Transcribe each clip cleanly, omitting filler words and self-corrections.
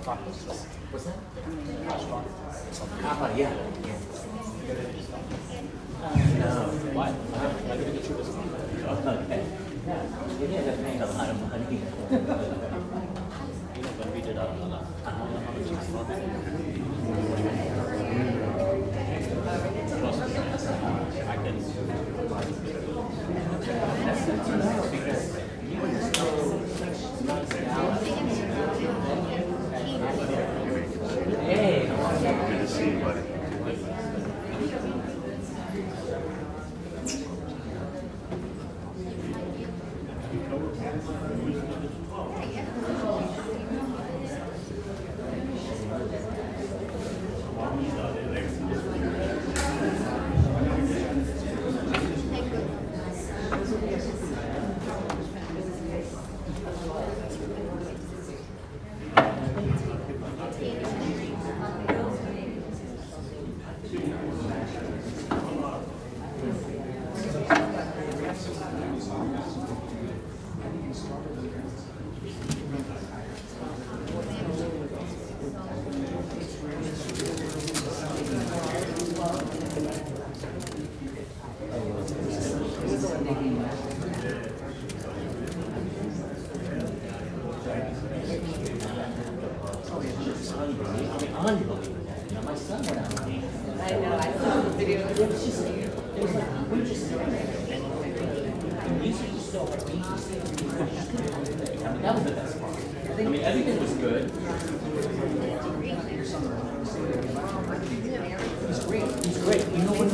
What's that? Yeah. No. Why? I didn't get you this one. Okay. Yeah. You did have made a lot of money. You know, when we did our how much you started? I can. Hey. Good to see you, buddy. Unbelievable. You know, my son went out. I know, I saw the video. It was just, it was like, we're just sitting there. And you see still like beaches. I mean, that was the best part. I mean, everything was good. He's great. He's great. You know what?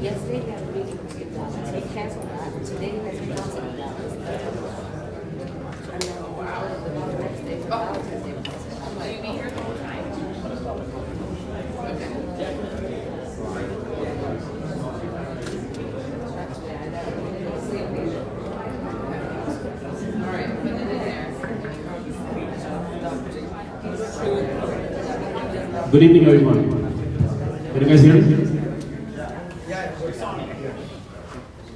Yesterday they had a meeting to get done. They canceled that. Today they had to cancel it down. And then the next day, the Valentine's Day. Will you be here the whole time? All right, put it in there. Good evening, everyone. Can you guys hear me?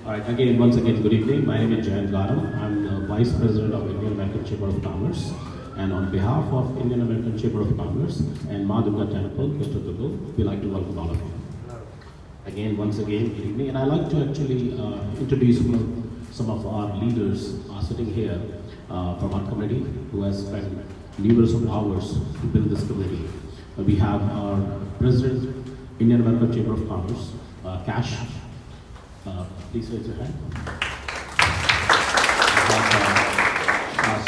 All right, once again, good evening. My name is Jayant Garam. I'm the Vice President of Indian American Chamber of Commerce. And on behalf of Indian American Chamber of Commerce and Ma Durga Temple, Mr. Dugu, we'd like to welcome all of you. Once again, good evening. And I'd like to actually introduce some of our leaders sitting here from our committee who has spent numerous of hours to build this committee. We have our President, Indian American Chamber of Commerce, Cash. Please raise your hand.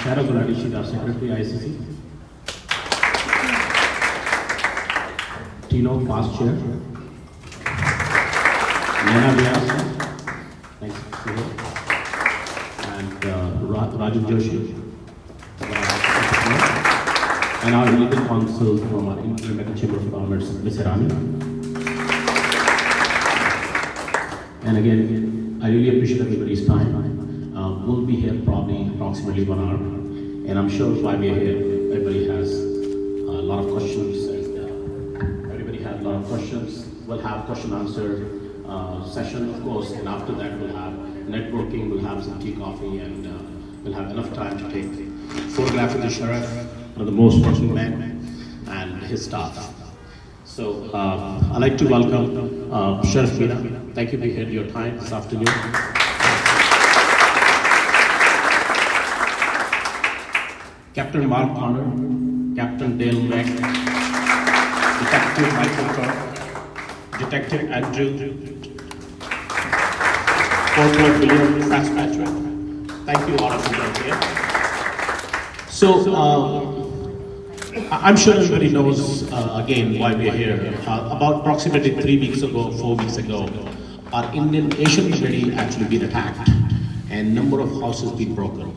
Sarah Gulati, she's our Secretary, ICC. Tino, Past Chair. Nena Vyas, thanks. And Rajan Joshi. And our legal counsel from our Indian American Chamber of Commerce, Ms. Irani. And again, I really appreciate everybody's time. We'll be here probably approximately 1 hour. And I'm sure while we're here, everybody has a lot of questions. And everybody has a lot of questions. We'll have question answer session, of course. And after that, we'll have networking, we'll have some tea, coffee, and we'll have enough time to take photograph with the sheriff, one of the most working men, and his staff. So I'd like to welcome Sheriff Meena. Thank you for your time this afternoon. Captain Mark Connor, Captain Dale Beck, Detective Michael Clark, Detective Andrew, Corporal William Fitzpatrick. Thank you all for being here. So I'm sure everybody knows, again, why we're here. About approximately 3 weeks ago, 4 weeks ago, our Indian Asian community actually been attacked, and number of houses been broken,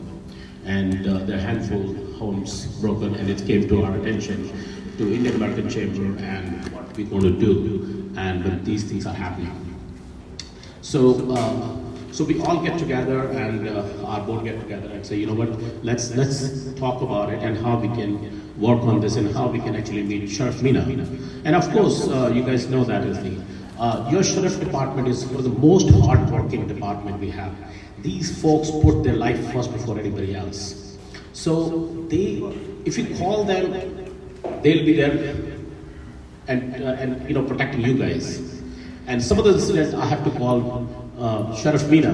and there are handful of homes broken, and it came to our attention, to Indian American Chamber, and what we're going to do, and when these things are happening. So we all get together, and our board get together and say, you know what, let's talk about it and how we can work on this and how we can actually meet Sheriff Mina. And of course, you guys know that is your sheriff department is one of the most hard-working department we have. These folks put their life first before anybody else. So if you call them, they'll be there and you know, protecting you guys. And some of the incidents I have to call Sheriff Mina,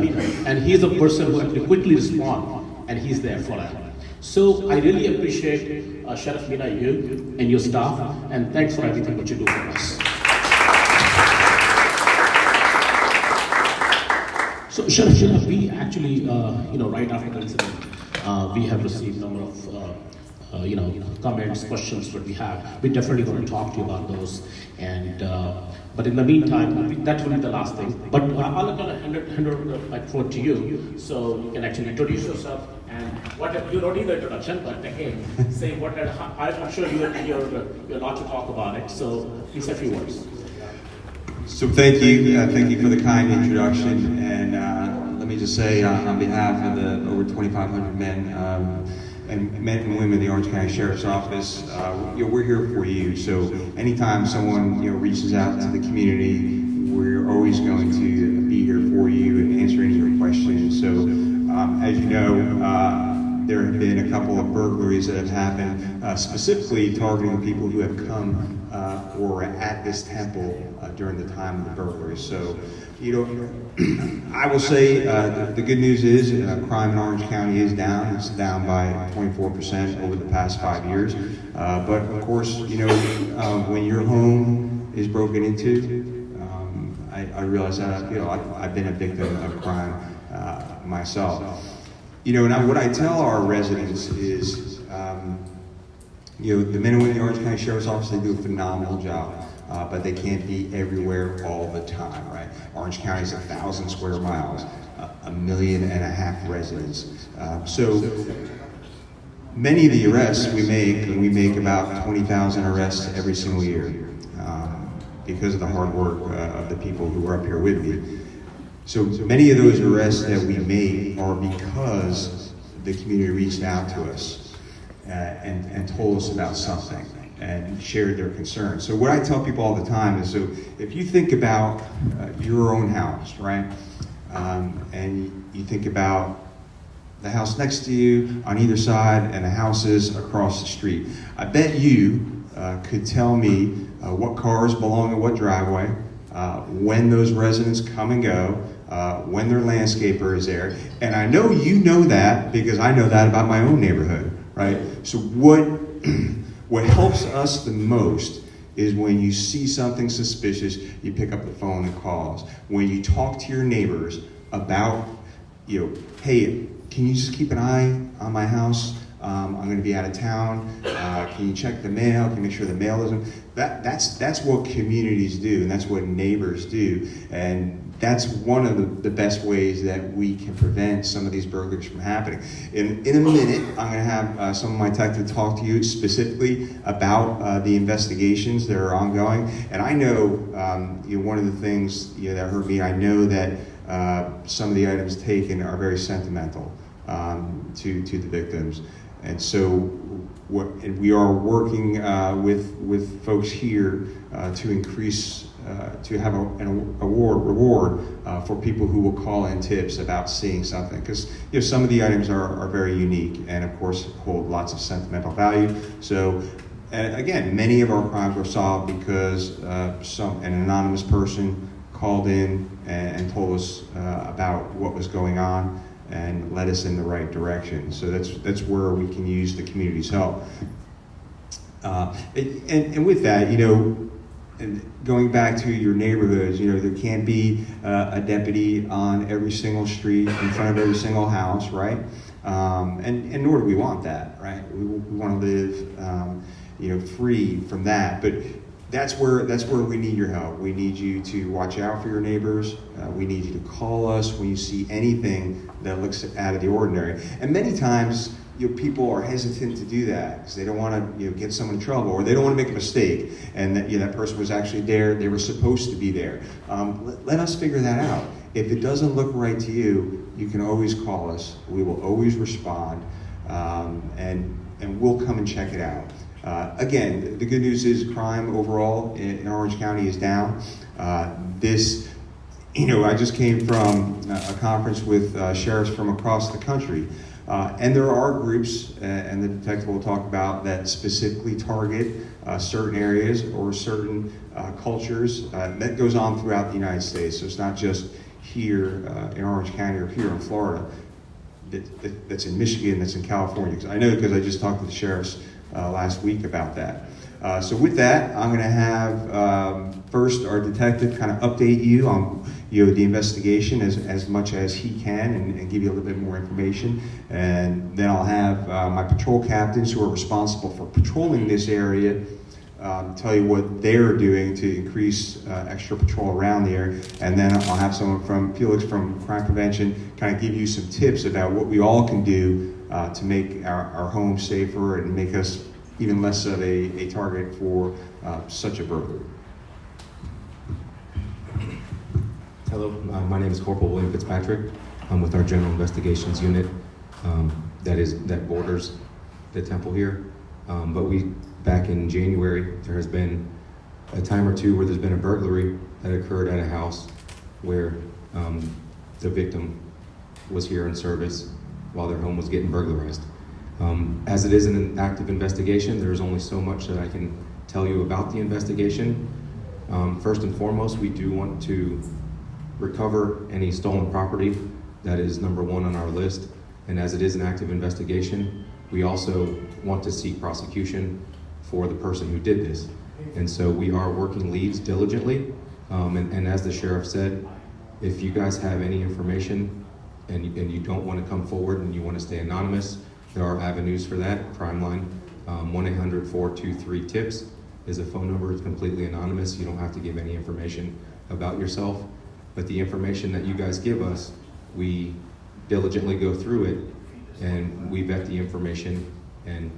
and he's the person who actually quickly respond, and he's there for that. So I really appreciate Sheriff Mina, you and your staff, and thanks for everything that you do for us. So Sheriff Mina, we actually, you know, right after the incident, we have received a number of you know, comments, questions that we have. We're definitely going to talk to you about those. And but in the meantime, that will be the last thing. But I'll hand over the microphone to you, so you can actually introduce yourself. And what you don't need the introduction, but again, say what I'm sure you're not to talk about it. So please say a few words. So thank you for the kind introduction. And let me just say, on behalf of the over 2,500 men. And men and women in the Orange County Sheriff's Office, you know, we're here for you. So anytime someone, you know, reaches out to the community, we're always going to be here for you and answer any of your questions. So as you know, there have been a couple of burglaries that have happened, specifically targeting people who have come or were at this temple during the time of the burglary. So, you know, I will say the good news is crime in Orange County is down. It's down by 24% over the past 5 years. But of course, you know, when your home is broken into, I realize that, you know, I've been a victim of crime myself. You know, and what I tell our residents is, you know, the men and women in the Orange County Sheriff's Office, they do a phenomenal job. But they can't be everywhere all the time, right? Orange County is 1,000 square miles, 1.5 million residents. So many of the arrests we make about 20,000 arrests every single year because of the hard work of the people who are up here with me. So many of those arrests that we make are because the community reached out to us and told us about something and shared their concerns. So what I tell people all the time is, so if you think about your own house, right? And you think about the house next to you on either side and the houses across the street. I bet you could tell me what cars belong in what driveway, when those residents come and go, when their landscaper is there. And I know you know that because I know that about my own neighborhood, right? So what helps us the most is when you see something suspicious, you pick up the phone and calls. When you talk to your neighbors about, you know, hey, can you just keep an eye on my house? I'm going to be out of town. Can you check the mail? Can you make sure the mail isn't? That's what communities do, and that's what neighbors do, and that's one of the best ways that we can prevent some of these burglaries from happening. In a minute, I'm going to have some of my tech to talk to you specifically about the investigations that are ongoing. And I know, you know, one of the things, you know, that hurt me, I know that some of the items taken are very sentimental to the victims. And so we are working with folks here to increase, to have an reward for people who will call in tips about seeing something. Because, you know, some of the items are very unique and of course hold lots of sentimental value. So again, many of our crimes were solved because an anonymous person called in and told us about what was going on and led us in the right direction. So that's where we can use the community's help. And with that, you know, and going back to your neighborhoods, you know, there can't be a deputy on every single street in front of every single house, right? And nor do we want that, right? We want to live free from that. But that's where we need your help. We need you to watch out for your neighbors. We need you to call us when you see anything that looks out of the ordinary. And many times, people are hesitant to do that because they don't want to get someone in trouble, or they don't want to make a mistake, and that person was actually there, they were supposed to be there. Let us figure that out. If it doesn't look right to you, you can always call us. We will always respond, and we'll come and check it out. Again, the good news is crime overall in Orange County is down. I just came from a conference with sheriffs from across the country. And there are groups, and the detective will talk about, that specifically target certain areas or certain cultures. That goes on throughout the United States. So it's not just here in Orange County or here in Florida. That's in Michigan, that's in California. I know because I just talked to the sheriffs last week about that. So with that, I'm going to have first our detective kind of update you on the investigation as much as he can, and give you a little bit more information. And then I'll have my patrol captains who are responsible for patrolling this area tell you what they're doing to increase extra patrol around the area. And then I'll have someone from Felix from Crime Prevention kind of give you some tips about what we all can do to make our homes safer and make us even less of a target for such a burglary. Hello, my name is Corporal William Fitzpatrick. I'm with our General Investigations Unit that borders the temple here. But back in January, there has been a time or two where there's been a burglary that occurred at a house where the victim was here in service while their home was getting burglarized. As it is an active investigation, there's only so much that I can tell you about the investigation. First and foremost, we do want to recover any stolen property. That is number one on our list. And as it is an active investigation, we also want to seek prosecution for the person who did this. And so we are working leads diligently. And as the sheriff said, if you guys have any information and you don't want to come forward and you want to stay anonymous, there are avenues for that. Crime line, 1-800-423-TIPS is a phone number. It's completely anonymous. You don't have to give any information about yourself. But the information that you guys give us, we diligently go through it and we vet the information. And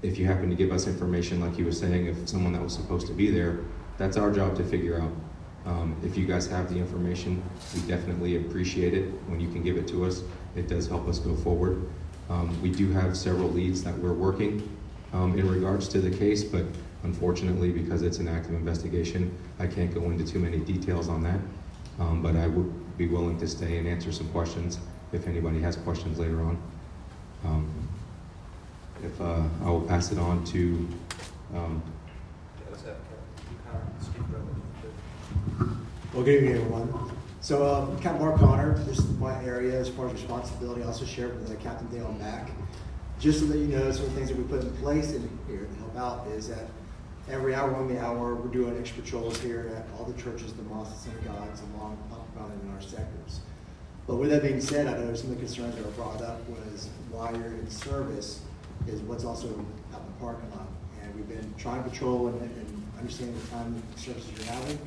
if you happen to give us information, like you were saying, if someone that was supposed to be there, that's our job to figure out. If you guys have the information, we definitely appreciate it when you can give it to us. It does help us go forward. We do have several leads that we're working in regards to the case, but unfortunately, because it's an active investigation, I can't go into too many details on that. But I would be willing to stay and answer some questions if anybody has questions later on. I will pass it on to. Well, good evening, everyone. So, Captain Mark Connor, this is my area as far as responsibility. I also share it with Captain Dale Mack. Just so that you know, some of the things that we put in place in here to help out is that every hour on the hour, we're doing extra patrols here at all the churches, the mosques, and synagogues along in our sectors. But with that being said, I know some of the concerns that were brought up was while you're in service is what's also out in the parking lot. And we've been trying to patrol and understand the time of services you're having.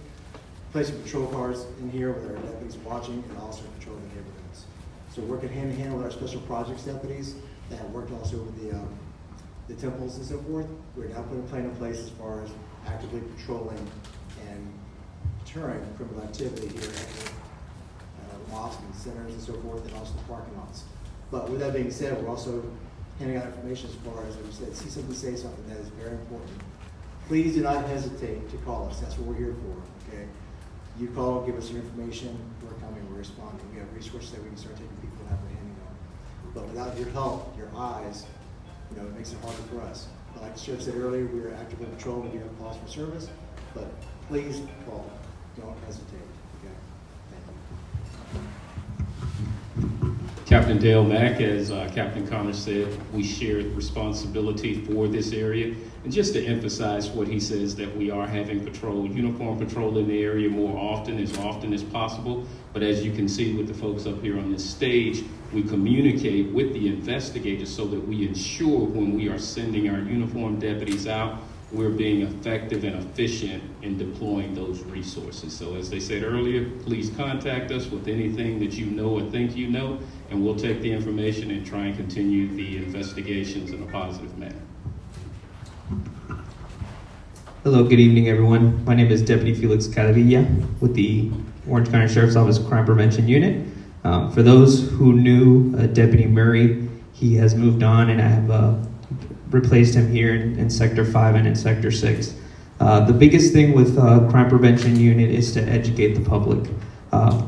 Placing patrol cars in here with our deputies watching and also patrolling the neighborhoods. So working hand in hand with our special projects deputies that have worked also with the temples and so forth. We're now putting a plan in place as far as actively patrolling and deterring criminal activity here at the mosques and centers and so forth, and also the parking lots. But with that being said, we're also handing out information as far as we said, see something, say something. That is very important. Please do not hesitate to call us. That's what we're here for, okay? You call, give us your information, we're coming, we're responding. We have resources that we can start taking people apprehending on. But without your help, your eyes, it makes it harder for us. But like the sheriff said earlier, we are actively patrolling, we do have calls for service, but please call, don't hesitate, okay? Thank you. Captain Dale Mack, as Captain Connor said, we share responsibility for this area. And just to emphasize what he says, that we are having uniform patrol in the area more often as possible. But as you can see with the folks up here on this stage, we communicate with the investigators so that we ensure when we are sending our uniformed deputies out, we're being effective and efficient in deploying those resources. So as they said earlier, please contact us with anything that you know or think you know, and we'll take the information and try and continue the investigations in a positive manner. Hello, good evening, everyone. My name is Deputy Felix Calavilla with the Orange County Sheriff's Office Crime Prevention Unit. For those who knew Deputy Murray, he has moved on, and I have replaced him here in Sector 5 and in Sector 6. The biggest thing with Crime Prevention Unit is to educate the public.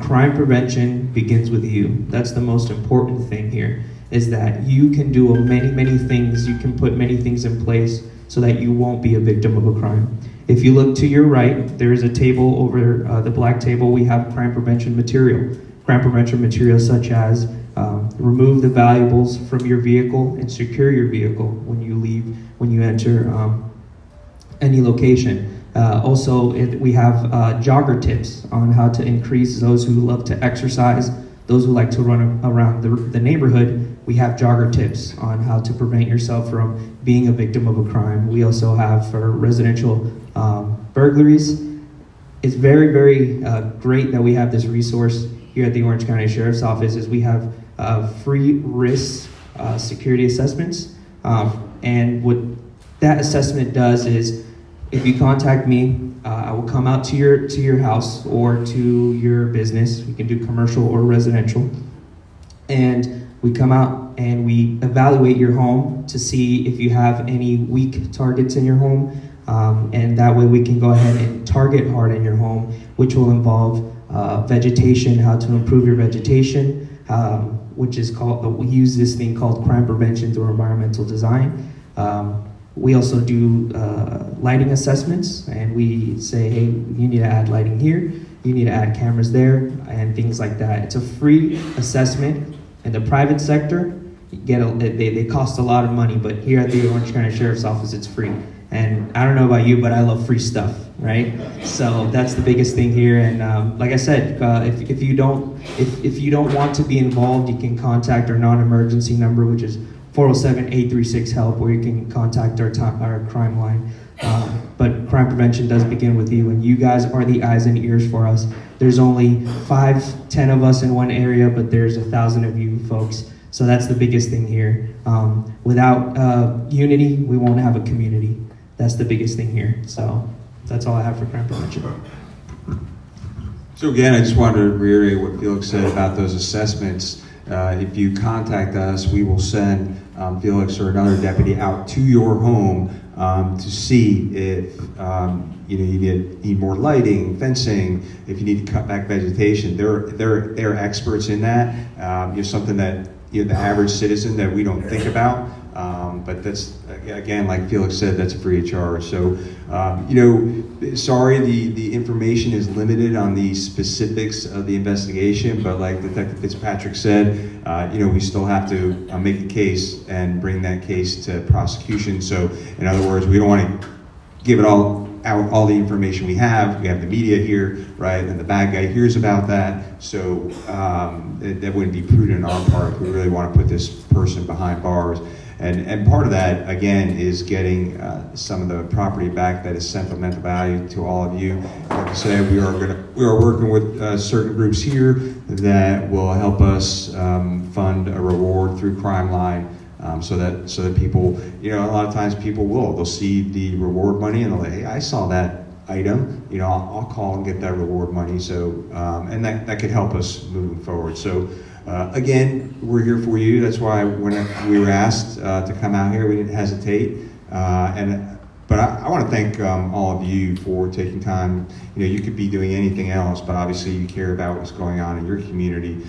Crime prevention begins with you. That's the most important thing here, is that you can do many things. You can put many things in place so that you won't be a victim of a crime. If you look to your right, there is a table over the black table. We have crime prevention material. Crime prevention material such as remove the valuables from your vehicle and secure your vehicle when you enter any location. We have jogger tips on how to increase those who love to exercise, those who like to run around the neighborhood. We have jogger tips on how to prevent yourself from being a victim of a crime. We also have for residential burglaries. It's very great that we have this resource here at the Orange County Sheriff's Office, is we have free risk security assessments. And what that assessment does is, if you contact me, I will come out to your house or to your business. We can do commercial or residential. And we come out and we evaluate your home to see if you have any weak targets in your home. And that way we can go ahead and target hard in your home, which will involve vegetation, how to improve your vegetation, which is called, we use this thing called crime prevention through environmental design. We also do lighting assessments, and we say, hey, you need to add lighting here, you need to add cameras there, and things like that. It's a free assessment. In the private sector, they cost a lot of money, but here at the Orange County Sheriff's Office, it's free. And I don't know about you, but I love free stuff, right? So that's the biggest thing here. And like I said, if you don't want to be involved, you can contact our non-emergency number, which is 407-836-HELP, or you can contact our crime line. But crime prevention does begin with you, and you guys are the eyes and ears for us. There's only 5-10 of us in one area, but there's 1,000 of you folks. So that's the biggest thing here. Without unity, we won't have a community. That's the biggest thing here. So that's all I have for crime prevention. So again, I just wanted to reiterate what Felix said about those assessments. If you contact us, we will send Felix or another deputy out to your home to see if you need more lighting, fencing, if you need to cut back vegetation. They're experts in that. Something that the average citizen that we don't think about. But that's, again, like Felix said, that's free of charge. So, sorry, the information is limited on the specifics of the investigation, but like Detective Fitzpatrick said, we still have to make a case and bring that case to prosecution. So, in other words, we don't want to give it all the information we have. We have the media here, right? And the bad guy hears about that. So that wouldn't be prudent on our part. We really want to put this person behind bars. And part of that, again, is getting some of the property back that is sentimental value to all of you. Like I said, we are working with certain groups here that will help us fund a reward through Crime Line. So that people, a lot of times they'll see the reward money and they'll say, hey, I saw that item, I'll call and get that reward money. So, and that could help us moving forward. So, again, we're here for you. That's why when we were asked to come out here, we didn't hesitate. But I want to thank all of you for taking time. You could be doing anything else, but obviously you care about what's going on in your community.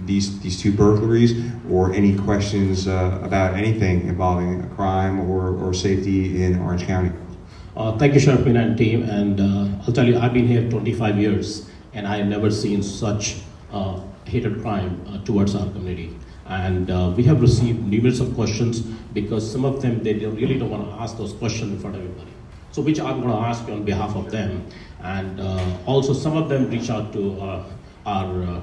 These two burglaries, or any questions about anything involving a crime or safety in Orange County. Thank you, Sheriff Mina and team. And I'll tell you, I've been here 25 years, and I have never seen such hated crime towards our community. And we have received numerous of questions because some of them, they really don't want to ask those questions in front of everybody. So which I'm going to ask you on behalf of them. And also some of them reach out to our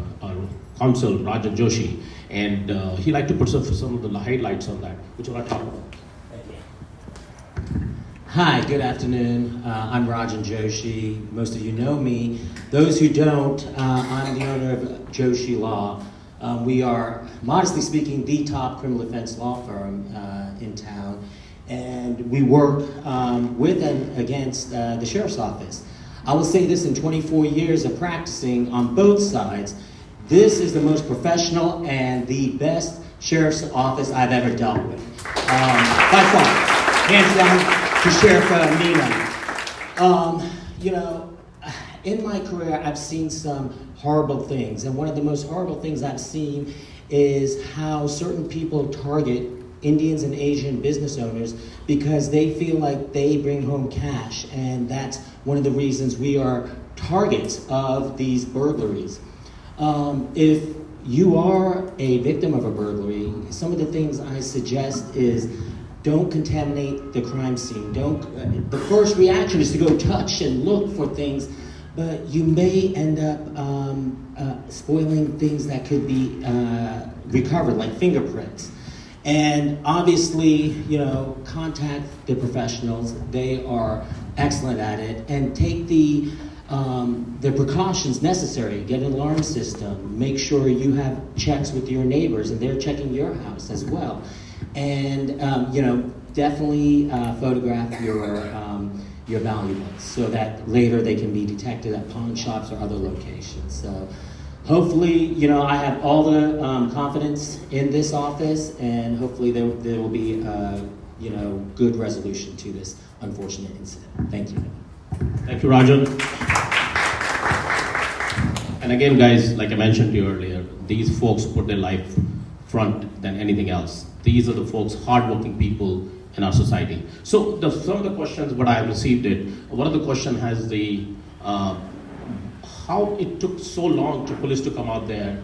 counsel, Rajan Joshi, and he like to put some of the highlights on that, which I want to talk about. Thank you. Hi, good afternoon. I'm Rajan Joshi. Most of you know me. Those who don't, I'm the owner of Joshi Law. We are, modestly speaking, the top criminal defense law firm in town, and we work with and against the sheriff's office. I will say this: in 24 years of practicing on both sides, this is the most professional and the best sheriff's office I've ever dealt with. By far, hands down to Sheriff Mina. You know, in my career, I've seen some horrible things, and one of the most horrible things I've seen is how certain people target Indians and Asian business owners because they feel like they bring home cash, and that's one of the reasons we are targets of these burglaries. If you are a victim of a burglary, some of the things I suggest is don't contaminate the crime scene. The first reaction is to go touch and look for things, but you may end up spoiling things that could be recovered, like fingerprints. And obviously, you know, contact the professionals. They are excellent at it, and take the precautions necessary. Get an alarm system. Make sure you have checks with your neighbors, and they're checking your house as well. And you know, definitely photograph your valuables so that later they can be detected at pawn shops or other locations. So hopefully, you know, I have all the confidence in this office, and hopefully there will be you know, good resolution to this unfortunate incident. Thank you. Thank you, Rajan. And again, guys, like I mentioned to you earlier, these folks put their life front than anything else. These are the folks, hardworking people in our society. So some of the questions, what I have received it, one of the question has the, how it took so long for police to come out there,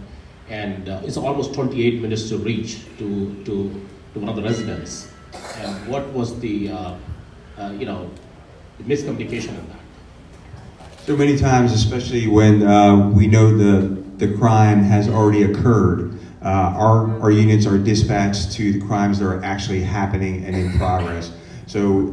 and it's almost 28 minutes to reach to one of the residents. And what was the, you know, miscommunication in that? So many times, especially when we know the crime has already occurred, our units are dispatched to the crimes that are actually happening and in progress. So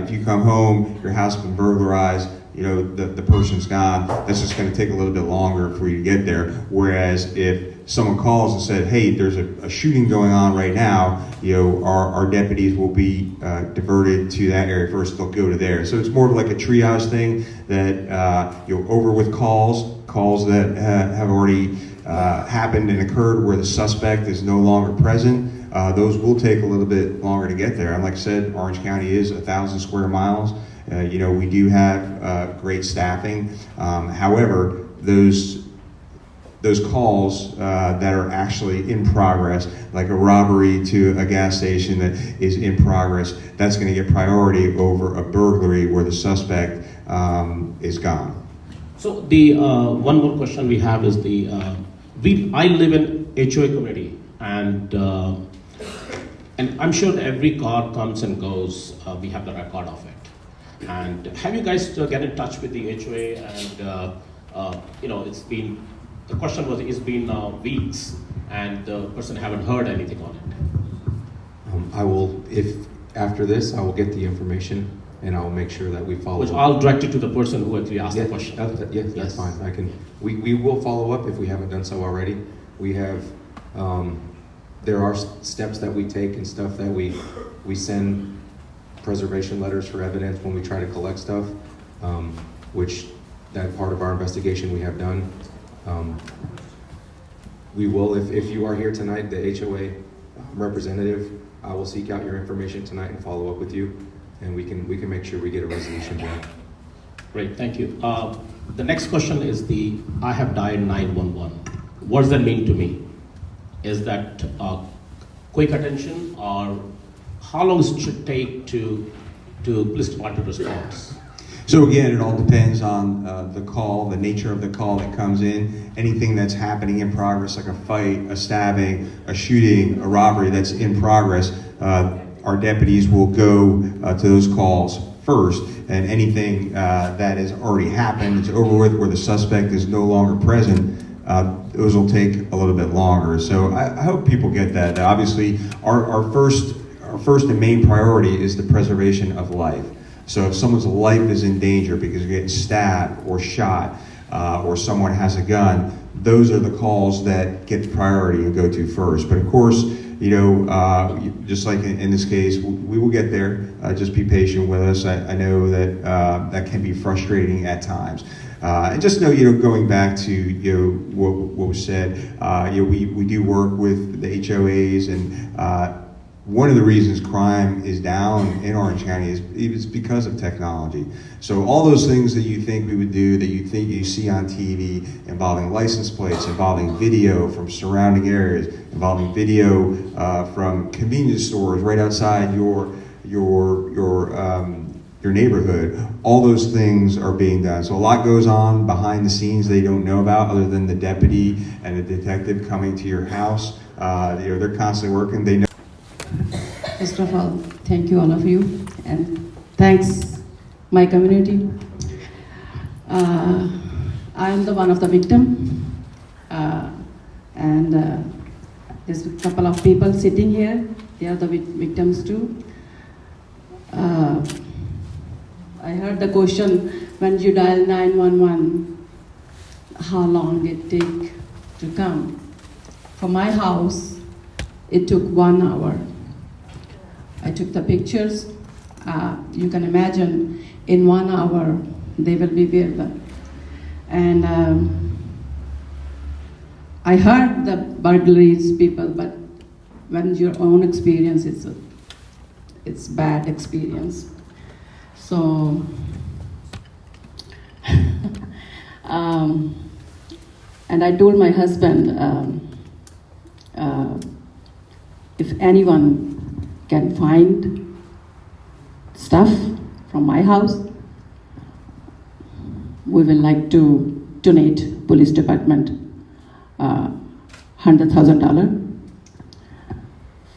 if you come home, your house has been burglarized, you know, the person's gone, that's just going to take a little bit longer for you to get there. Whereas if someone calls and said, hey, there's a shooting going on right now, you know, our deputies will be diverted to that area first. They'll go to there. So it's more of like a triage thing that you know, over with calls that have already happened and occurred where the suspect is no longer present. Those will take a little bit longer to get there. And like I said, Orange County is 1,000 square miles. You know, we do have great staffing. However, those calls that are actually in progress, like a robbery to a gas station that is in progress, that's going to get priority over a burglary where the suspect is gone. So the one more question we have is the, I live in HOA community, and I'm sure that every car comes and goes, we have the record of it. And have you guys get in touch with the HOA? And you know, the question was, it's been weeks, and the person haven't heard anything on it. I will, if after this, I will get the information, and I will make sure that we follow Which up. I'll direct it to the person who actually asked the question. Yes, that's fine. I can. We will follow up if we haven't done so already. We have. There are steps that we take and stuff that we send preservation letters for evidence when we try to collect stuff, which that part of our investigation we have done. We will, if you are here tonight, the HOA representative, I will seek out your information tonight and follow up with you, and we can make sure we get a resolution done. Great, thank you. The next question is I have dialed 911. What does that mean to me? Is that quick attention, or how long it should take to police department response? So again, it all depends on the call, the nature of the call that comes in. Anything that's happening in progress, like a fight, a stabbing, a shooting, a robbery that's in progress, our deputies will go to those calls first. And anything that has already happened, it's over with, where the suspect is no longer present, those will take a little bit longer. So I hope people get that. Obviously, our first and main priority is the preservation of life. So if someone's life is in danger because they're getting stabbed or shot, or someone has a gun, those are the calls that get priority and go to first. But of course, you know, just like in this case, we will get there. Just be patient with us. I know that that can be frustrating at times. And just know, you know, going back to, you know, what was said, you know, we do work with the HOAs, and one of the reasons crime is down in Orange County is because of technology. So all those things that you think we would do, that you think you see on TV, involving license plates, involving video from surrounding areas, involving video from convenience stores right outside your neighborhood, all those things are being done. So a lot goes on behind the scenes they don't know about, other than the deputy and the detective coming to your house. You know, they're constantly working. They know. First of all, thank you all of you, and thanks my community. I am the one of the victim, and there's a couple of people sitting here. They are the victims too. I heard the question, when you dial 911, how long it take to come? For my house, it took 1 hour. I took the pictures. You can imagine, in 1 hour, they will be there. And I heard the burglaries people, but when your own experience, it's bad experience. So, and I told my husband, if anyone can find stuff from my house, we will like to donate police department $100,000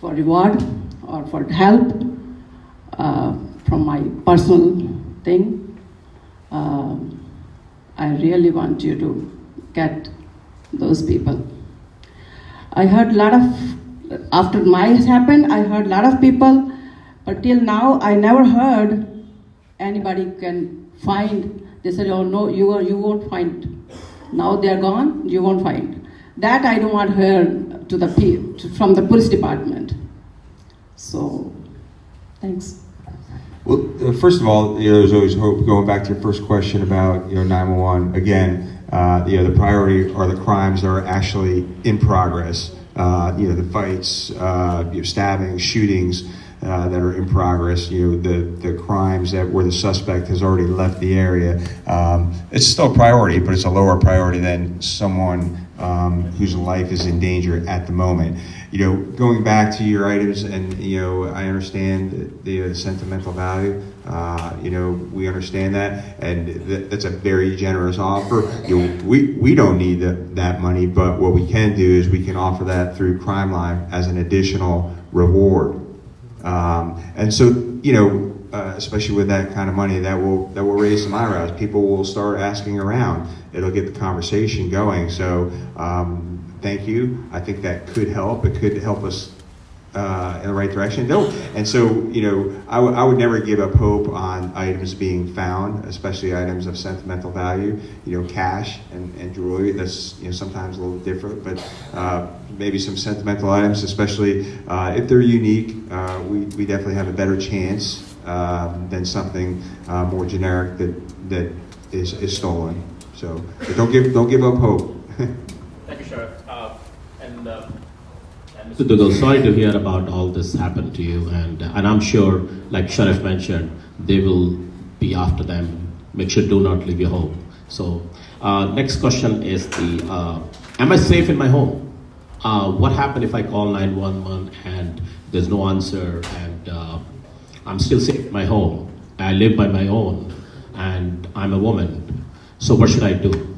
for reward or for help from my personal thing. I really want you to get those people. I heard a lot of, after mine happened, I heard a lot of people, but till now I never heard anybody can find. They said, oh no, you won't find. Now they're gone, you won't find. That I don't want to hear from the police department. So, thanks. Well, first of all, you know, there's always hope. Going back to your first question about, you know, 911, again, you know, the priority are the crimes that are actually in progress. You know, the fights, you know, stabbings, shootings that are in progress. You know, the crimes where the suspect has already left the area. It's still a priority, but it's a lower priority than someone whose life is in danger at the moment. You know, going back to your items, and you know, I understand the sentimental value. You know, we understand that, and that's a very generous offer. You know, we don't need that money, but what we can do is we can offer that through Crime Line as an additional reward. And so, you know, especially with that kind of money, that will raise some eyebrows. People will start asking around. It'll get the conversation going. So, thank you. I think that could help. It could help us in the right direction. And so, you know, I would never give up hope on items being found, especially items of sentimental value. You know, cash and jewelry. That's, you know, sometimes a little different, but maybe some sentimental items, especially if they're unique, we definitely have a better chance than something more generic that is stolen. So don't give up hope. Thank you, Sheriff. Mr. Dugal, sorry to hear about all this happened to you, and I'm sure, like Sheriff mentioned, they will be after them. Make sure do not leave your home. So, next question is am I safe in my home? What happened if I call 911 and there's no answer, and I'm still safe in my home? I live by my own, and I'm a woman. So what should I do?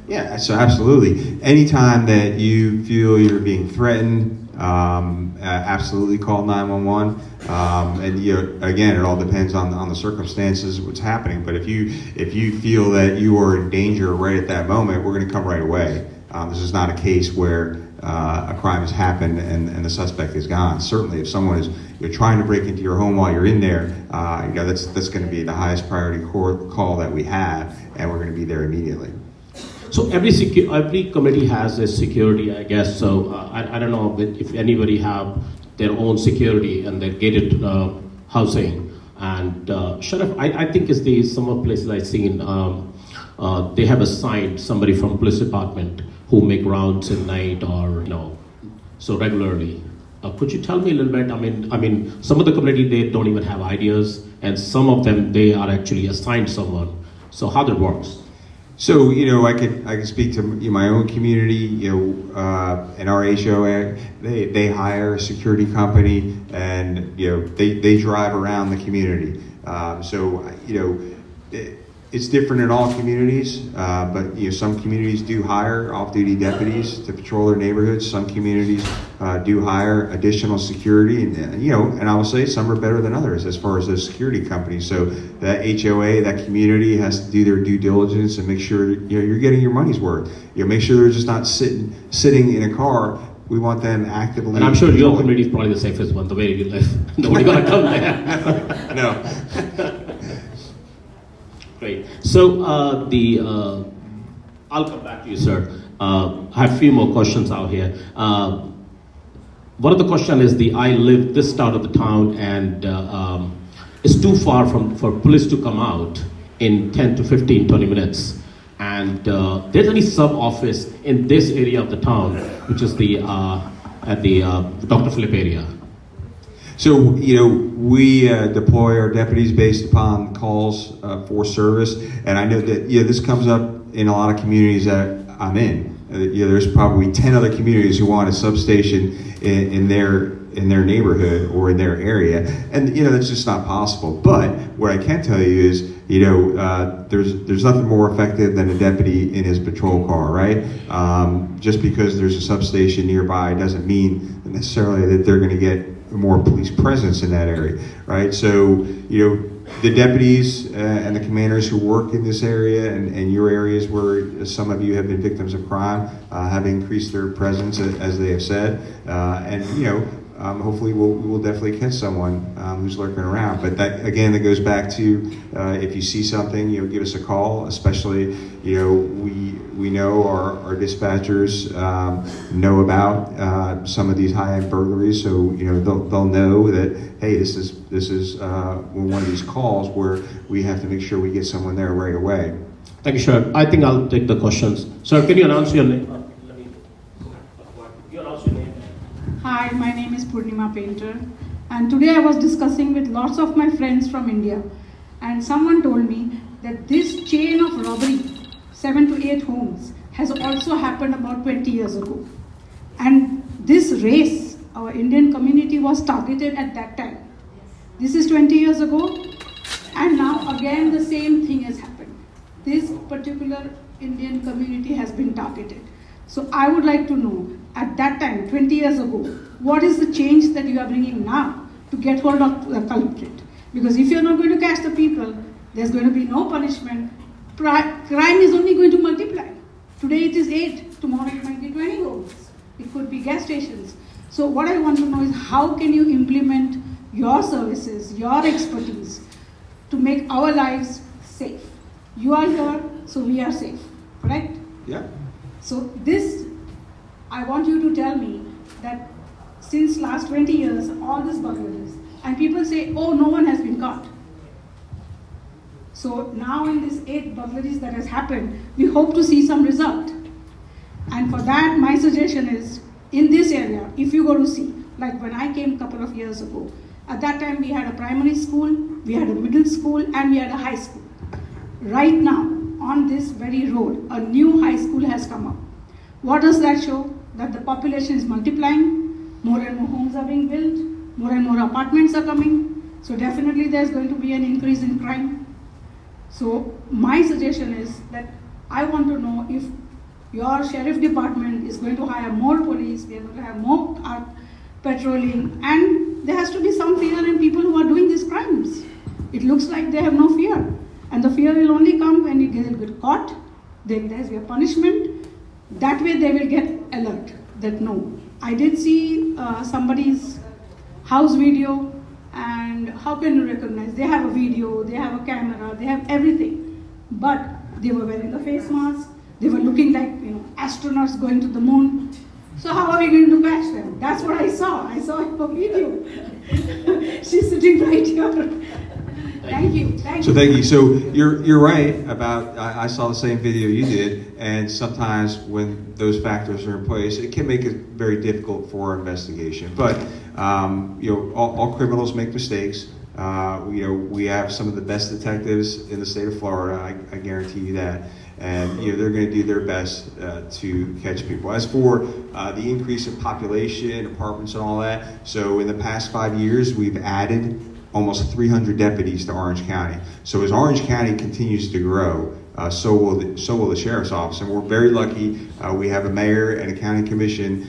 Yeah, so absolutely. Anytime that you feel you're being threatened, absolutely call 911. And again, it all depends on the circumstances, what's happening. But if you feel that you are in danger right at that moment, we're going to come right away. This is not a case where a crime has happened and the suspect is gone. Certainly, if someone is trying to break into your home while you're in there, that's going to be the highest priority call that we have, and we're going to be there immediately. So every committee has a security, I guess. So I don't know if anybody have their own security and their gated housing. And Sheriff, I think it's some of the places I've seen, they have assigned somebody from police department who make rounds at night or so regularly. Could you tell me a little bit? I mean, some of the community they don't even have ideas, and some of them they are actually assigned someone. So how that works? So I could speak to my own community. In our HOA, they hire a security company, and they drive around the community. It's different in all communities, but some communities do hire off-duty deputies to patrol their neighborhoods. Some communities do hire additional security, and I will say some are better than others as far as those security companies. So that HOA, that community has to do their due diligence and make sure you're getting your money's worth. Make sure they're just not sitting in a car. We want them actively. And I'm sure your community is probably the safest one, the way you live. Nobody gonna come there. No. Great. So I'll come back to you, sir. I have a few more questions out here. One of the questions is I live this side of the town, and it's too far for police to come out in 10 to 15, 20 minutes. And there's any sub-office in this area of the town, which is at the Dr. Phillip area. So, we deploy our deputies based upon calls for service, and I know that this comes up in a lot of communities that I'm in. There's probably 10 other communities who want a substation in their neighborhood or in their area, and that's just not possible. But what I can tell you is, there's nothing more effective than a deputy in his patrol car, right? Just because there's a substation nearby doesn't mean necessarily that they're going to get more police presence in that area, right? So, the deputies and the commanders who work in this area and your areas where some of you have been victims of crime have increased their presence, as they have said, and hopefully we'll definitely catch someone who's lurking around. But that goes back to if you see something, give us a call. Especially, we know our dispatchers know about some of these high-end burglaries, so they'll know that, hey, this is one of these calls where we have to make sure we get someone there right away. Thank you, sir. I think I'll take the questions. Sir, can you announce your name? Hi, my name is Purnima Painter, and today I was discussing with lots of my friends from India, and someone told me that this chain of robbery, 7 to 8 homes, has also happened about 20 years ago. And this race, our Indian community was targeted at that time. This is 20 years ago, and now again the same thing has happened. This particular Indian community has been targeted. So I would like to know, at that time, 20 years ago, what is the change that you are bringing now to get hold of the culprit? Because if you're not going to catch the people, there's going to be no punishment. Crime is only going to multiply. Today it is 8, tomorrow it might be 20 homes. It could be gas stations. So what I want to know is how can you implement your services, your expertise to make our lives safe? You are here, so we are safe, correct? Yeah. So this, I want you to tell me that since last 20 years, all this burglaries, and people say, oh, no one has been caught. So now in this 8 burglaries that has happened, we hope to see some result. And for that, my suggestion is, in this area, if you go to see, like when I came a couple of years ago, at that time we had a primary school, we had a middle school, and we had a high school. Right now, on this very road, a new high school has come up. What does that show? That the population is multiplying, more and more homes are being built, more and more apartments are coming, so definitely there's going to be an increase in crime. So my suggestion is that I want to know if your sheriff department is going to hire more police, they are going to have more patrolling, and there has to be some fear in people who are doing these crimes. It looks like they have no fear, and the fear will only come when you get caught, then there will be a punishment. That way they will get alert that no. I did see somebody's house video, and how can you recognize? They have a video, they have a camera, they have everything, but they were wearing the face mask. They were looking like, astronauts going to the moon. So how are we going to catch them? That's what I saw. I saw a video. She's sitting right here. Thank you. Thank you. So you're right about, I saw the same video you did, and sometimes when those factors are in place, it can make it very difficult for our investigation. But all criminals make mistakes. We have some of the best detectives in the state of Florida. I guarantee you that. And they're going to do their best to catch people. As for the increase in population, apartments, and all that, so in the past 5 years, we've added almost 300 deputies to Orange County. So as Orange County continues to grow, so will the sheriff's office. And we're very lucky. We have a mayor and a county commission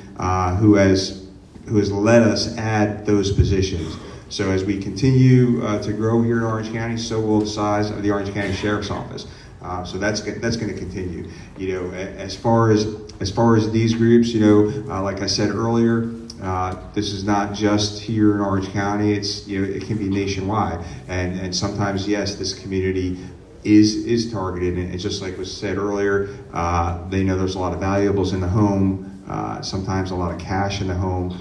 who has let us add those positions. So as we continue to grow here in Orange County, so will the size of the Orange County Sheriff's Office. So that's going to continue. As far as these groups, like I said earlier, this is not just here in Orange County. It's it can be nationwide, and sometimes yes, this community is targeted. And just like was said earlier, they know there's a lot of valuables in the home, sometimes a lot of cash in the home.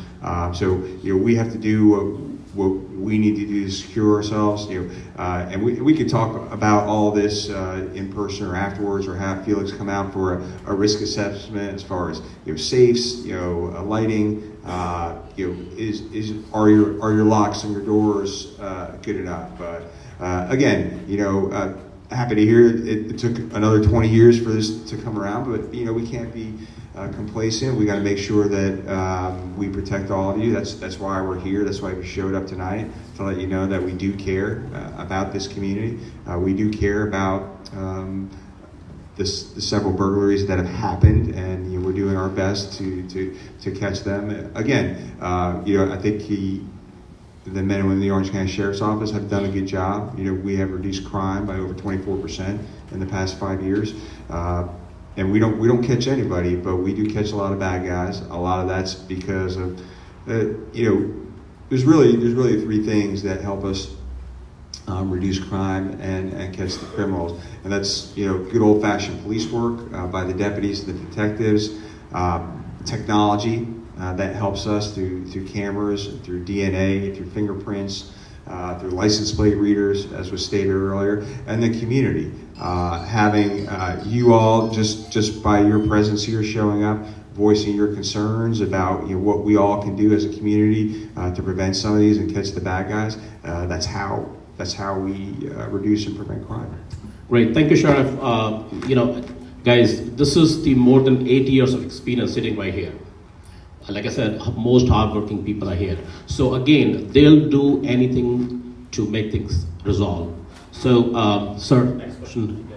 So we have to do what we need to do to secure ourselves, and we could talk about all this in person or afterwards, or have Felix come out for a risk assessment as far as safes, lighting, are your locks and your doors good enough? But again, happy to hear it took another 20 years for this to come around, but we can't be complacent. We got to make sure that we protect all of you. That's why we're here. That's why we showed up tonight, to let you know that we do care about this community. We do care about the several burglaries that have happened, and we're doing our best to catch them. Again, I think the men and women in the Orange County Sheriff's Office have done a good job. We have reduced crime by over 24% in the past 5 years. And we don't catch anybody, but we do catch a lot of bad guys. A lot of that's because of there's really three things that help us reduce crime and catch the criminals, and that's good old-fashioned police work by the deputies, the detectives, technology that helps us through cameras, through DNA, through fingerprints, through license plate readers, as was stated earlier, and the community. Having you all, just by your presence here, showing up, voicing your concerns about what we all can do as a community to prevent some of these and catch the bad guys. That's how we reduce and prevent crime. Great, thank you, Sheriff. Guys, this is the more than 8 years of experience sitting right here. Like I said, most hardworking people are here. So again, they'll do anything to make things resolve. So, sir, next question.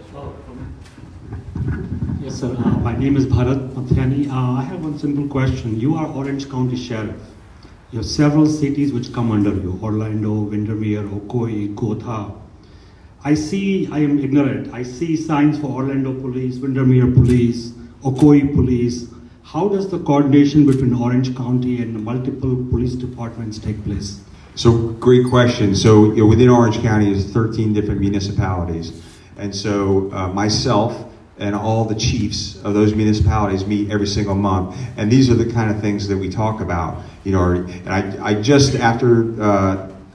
Yes, sir. My name is Bharat Pathyani. I have one simple question. You are Orange County Sheriff. You have several cities which come under you: Orlando, Windermere, Ocoee, Gotha. I am ignorant. I see signs for Orlando Police, Windermere Police, Ocoee Police. How does the coordination between Orange County and the multiple police departments take place? So, great question. So, within Orange County is 13 different municipalities. And so, myself and all the chiefs of those municipalities meet every single month. And these are the kind of things that we talk about. And I just, after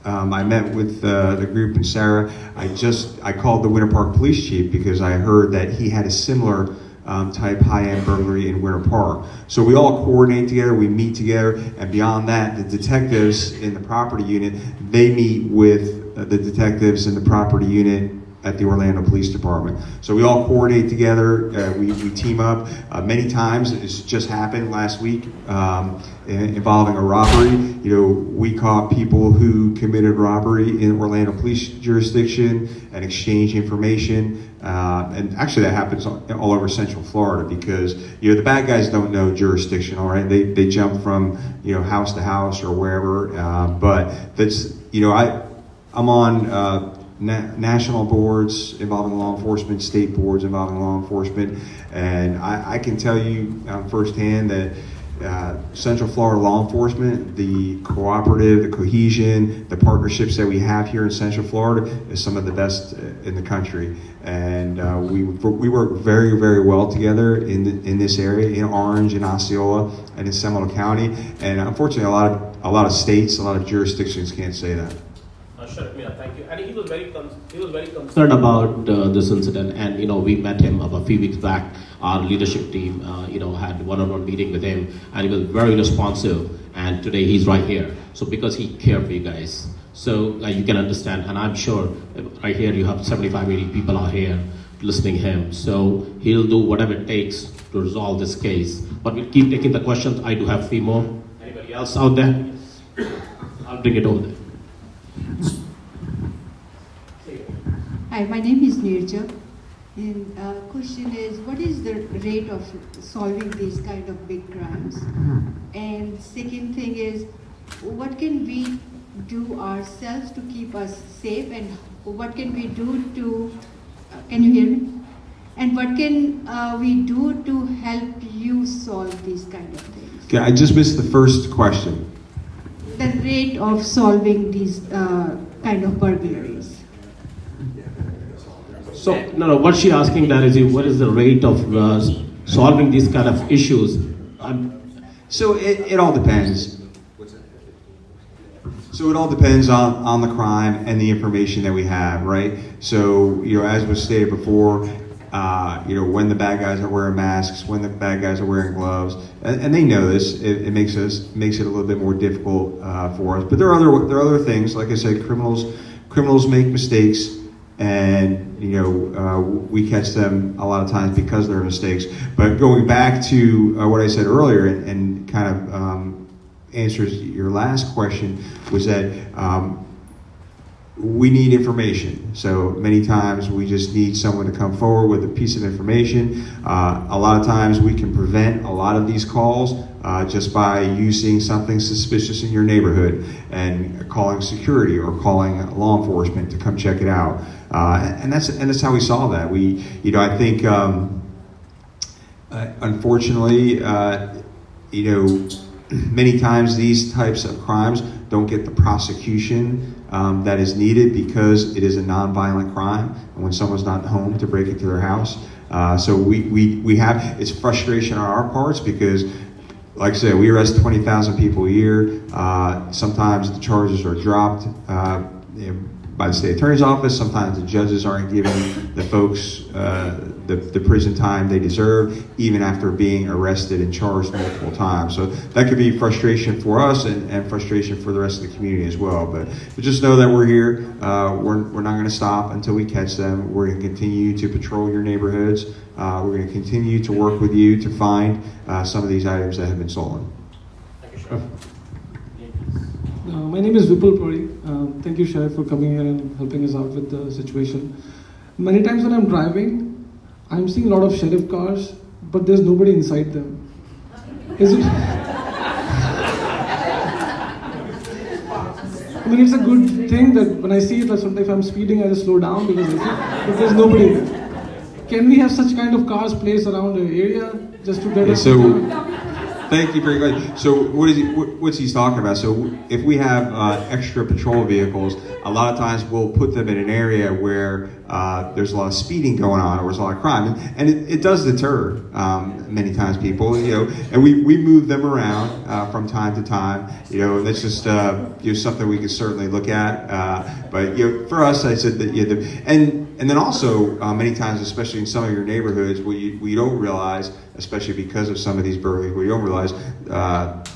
I met with the group and Sarah, I called the Winter Park Police Chief because I heard that he had a similar type high-end burglary in Winter Park. So we all coordinate together, we meet together, and beyond that, the detectives in the property unit, they meet with the detectives in the property unit at the Orlando Police Department. So we all coordinate together, we team up. Many times, it's just happened last week, involving a robbery. We caught people who committed robbery in Orlando Police jurisdiction and exchange information. And actually that happens all over Central Florida because, the bad guys don't know jurisdiction, all right? They jump from, house to house or wherever. But that's, I'm on national boards involving law enforcement, state boards involving law enforcement, and I can tell you firsthand that Central Florida law enforcement, the cooperative, the cohesion, the partnerships that we have here in Central Florida is some of the best in the country. And we work very, very well together in this area, in Orange, in Osceola, and in Seminole County. And unfortunately, a lot of states, a lot of jurisdictions can't say that. Sure, thank you. And he was very concerned about this incident, and we met him a few weeks back. Our leadership team, had one-on-one meeting with him, and he was very responsive. And today he's right here. So because he cared for you guys, so you can understand. And I'm sure right here you have 75, 80 people out here listening to him. So he'll do whatever it takes to resolve this case. But we'll keep taking the questions. I do have 3 more. Anybody else out there? I'll bring it over there. Hi, my name is Nirja, and question is, what is the rate of solving these kind of big crimes? And second thing is, what can we do ourselves to keep us safe, and what can we do to, can you hear me? And what can we do to help you solve these kind of things? Okay, I just missed the first question. The rate of solving these kind of burglaries. So, no, what she's asking that is, what is the rate of solving these kind of issues? So it all depends. So it all depends on the crime and the information that we have, right? So, as was stated before, when the bad guys are wearing masks, when the bad guys are wearing gloves, and they know this, it makes it a little bit more difficult for us. But there are other things, like I said, criminals make mistakes. And, we catch them a lot of times because of their mistakes. But going back to what I said earlier and kind of answers your last question was that we need information. So many times we just need someone to come forward with a piece of information. A lot of times we can prevent a lot of these calls just by you seeing something suspicious in your neighborhood and calling security or calling law enforcement to come check it out. And that's how we solve that. I think unfortunately, many times these types of crimes don't get the prosecution that is needed because it is a non-violent crime, and when someone's not home to break into their house. So we have, it's frustration on our parts because, like I said, we arrest 20,000 people a year. Sometimes the charges are dropped by the state attorney's office. Sometimes the judges aren't giving the folks the prison time they deserve, even after being arrested and charged multiple times. So that could be frustration for us and frustration for the rest of the community as well. But just know that we're here. We're not going to stop until we catch them. We're going to continue to patrol your neighborhoods. We're going to continue to work with you to find some of these items that have been stolen. My name is Vipul Puri. Thank you, Sheriff, for coming here and helping us out with the situation. Many times when I'm driving, I'm seeing a lot of sheriff cars, but there's nobody inside them. Is it? I mean, it's a good thing that when I see it, sometimes if I'm speeding, I just slow down because but there's nobody there. Can we have such kind of cars placed around the area just to get us? Thank you very much. So what's he talking about? So if we have extra patrol vehicles, a lot of times we'll put them in an area where there's a lot of speeding going on or there's a lot of crime. And it does deter many times people, and we move them around from time to time, and that's just something we can certainly look at. But for us, I said that, and then also many times, especially in some of your neighborhoods, we don't realize, especially because of some of these burglaries, we don't realize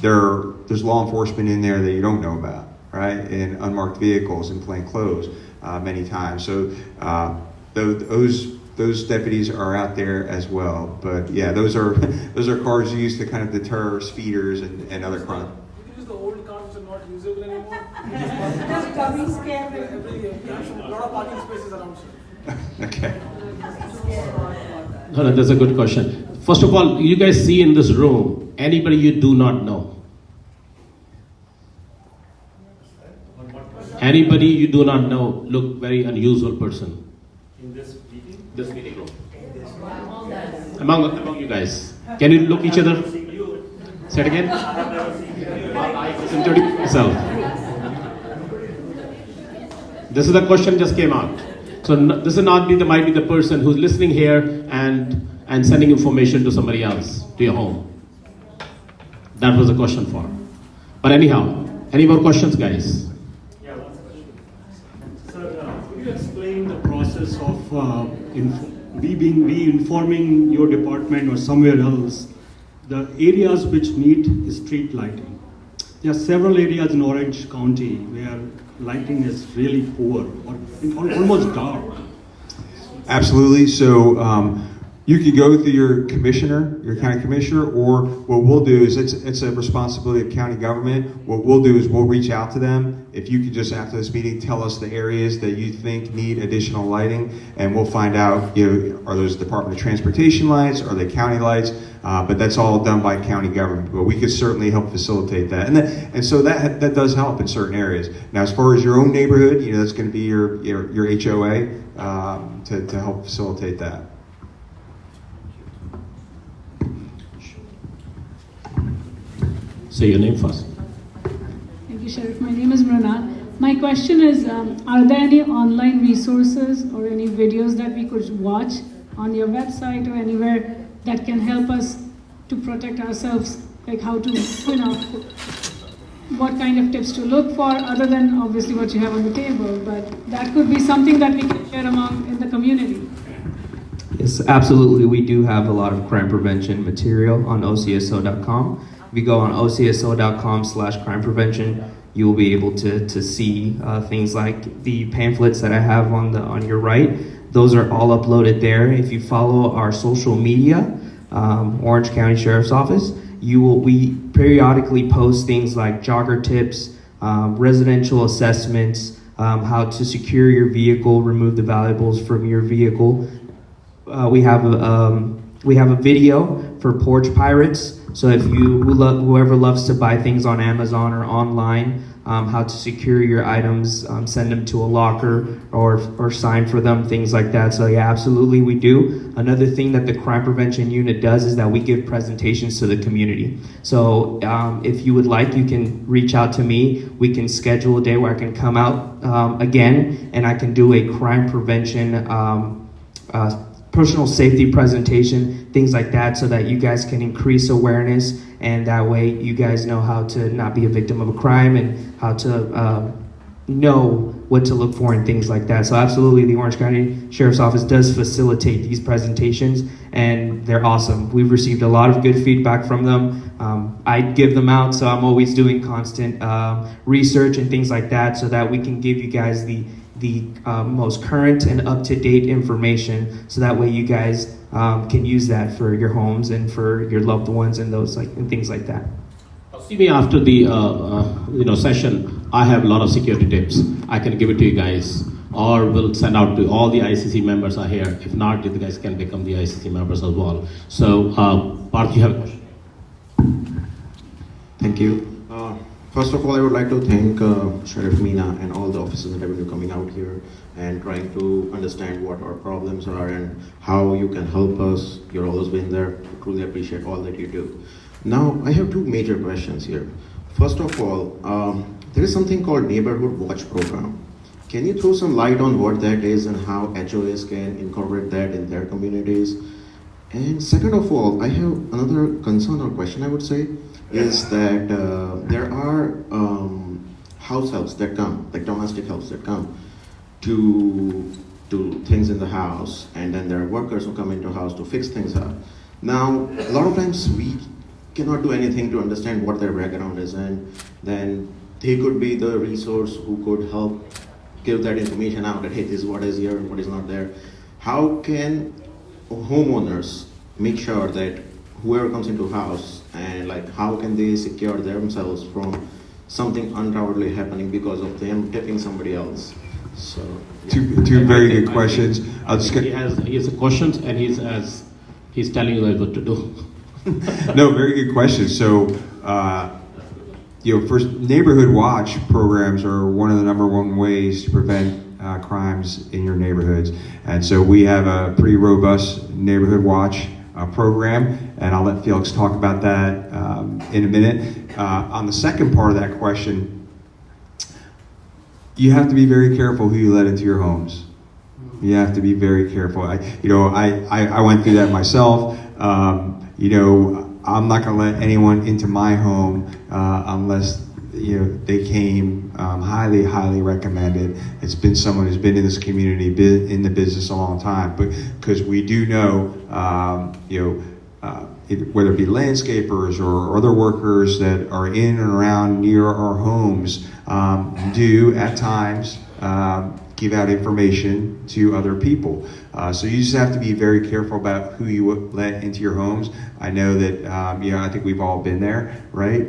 there's law enforcement in there that you don't know about, right? In unmarked vehicles, in plain clothes, many times. So those deputies are out there as well. But yeah, those are cars used to kind of deter speeders and other crime. You can use the old cars which are not usable anymore. A lot of parking spaces around. Okay. No, that's a good question. First of all, you guys see in this room anybody you do not know? Anybody you do not know look very unusual person? In this meeting? This meeting room. Among you guys. Can you look each other? Say it again. Introduce yourself. This is the question just came out. So this is not might be the person who's listening here and sending information to somebody else, to your home. That was the question for. But anyhow, any more questions, guys? Yeah, one question. Sir, could you explain the process of we informing your department or somewhere else the areas which need street lighting? There are several areas in Orange County where lighting is really poor or almost dark. Absolutely. So you can go through your commissioner, your county commissioner, or what we'll do is it's a responsibility of county government. What we'll do is we'll reach out to them. If you could just after this meeting tell us the areas that you think need additional lighting, and we'll find out, are those Department of Transportation lights, are they county lights? But that's all done by county government. But we could certainly help facilitate that, and so that does help in certain areas. Now, as far as your own neighborhood, that's going to be your HOA to help facilitate that. Say your name first. Thank you, Sheriff. My name is Mrana. My question is, are there any online resources or any videos that we could watch on your website or anywhere that can help us to protect ourselves, like how to, what kind of tips to look for, other than obviously what you have on the table, but that could be something that we can share among in the community. Yes, absolutely. We do have a lot of crime prevention material on OCSO.com. If you go on OCSO.com/crime prevention, you will be able to see things like the pamphlets that I have on your right. Those are all uploaded there. If you follow our social media, Orange County Sheriff's Office, we periodically post things like jogger tips, residential assessments, how to secure your vehicle, remove the valuables from your vehicle. We have a video for porch pirates. So if whoever loves to buy things on Amazon or online, how to secure your items, send them to a locker or sign for them, things like that. So yeah, absolutely we do. Another thing that the crime prevention unit does is that we give presentations to the community. So if you would like, you can reach out to me. We can schedule a day where I can come out again and I can do a crime prevention personal safety presentation, things like that, so that you guys can increase awareness, and that way you guys know how to not be a victim of a crime and how to know what to look for and things like that. So absolutely, the Orange County Sheriff's Office does facilitate these presentations, and they're awesome. We've received a lot of good feedback from them. I give them out, so I'm always doing constant research and things like that, so that we can give you guys the most current and up-to-date information, so that way you guys can use that for your homes and for your loved ones and and things like that. See me after the session. I have a lot of security tips. I can give it to you guys, or we'll send out to all the ICC members are here. If not, you guys can become the ICC members as well. So, Parth, you have a question? Thank you. First of all, I would like to thank Sheriff Meena and all the officers and revenue coming out here and trying to understand what our problems are and how you can help us. You're always been there. I truly appreciate all that you do. Now, I have two major questions here. First of all, there is something called Neighborhood Watch Program. Can you throw some light on what that is and how HOAs can incorporate that in their communities? And second of all, I have another concern or question, I would say, is that there are house helps that come, like domestic helps that come to things in the house, and then there are workers who come into the house to fix things up. Now, a lot of times we cannot do anything to understand what their background is, and then they could be the resource who could help give that information out, that hey, this is what is here, what is not there. how can homeowners make sure that whoever comes into house, and like how can they secure themselves from something untowardly happening because of them tipping somebody else? So Two very good questions. I'll just He has questions, and he's telling you what to do. No, very good question. So, first, neighborhood watch programs are one of the number one ways to prevent crimes in your neighborhoods. And so we have a pretty robust neighborhood watch program, and I'll let Felix talk about that in a minute. On the second part of that question, you have to be very careful who you let into your homes. You have to be very careful. I went through that myself. I'm not going to let anyone into my home unless they came highly recommended. It's been someone who's been in this community, been in the business a long time. But because we do know, whether it be landscapers or other workers that are in and around near our homes, do at times give out information to other people. So you just have to be very careful about who you let into your homes. I know that, I think we've all been there, right?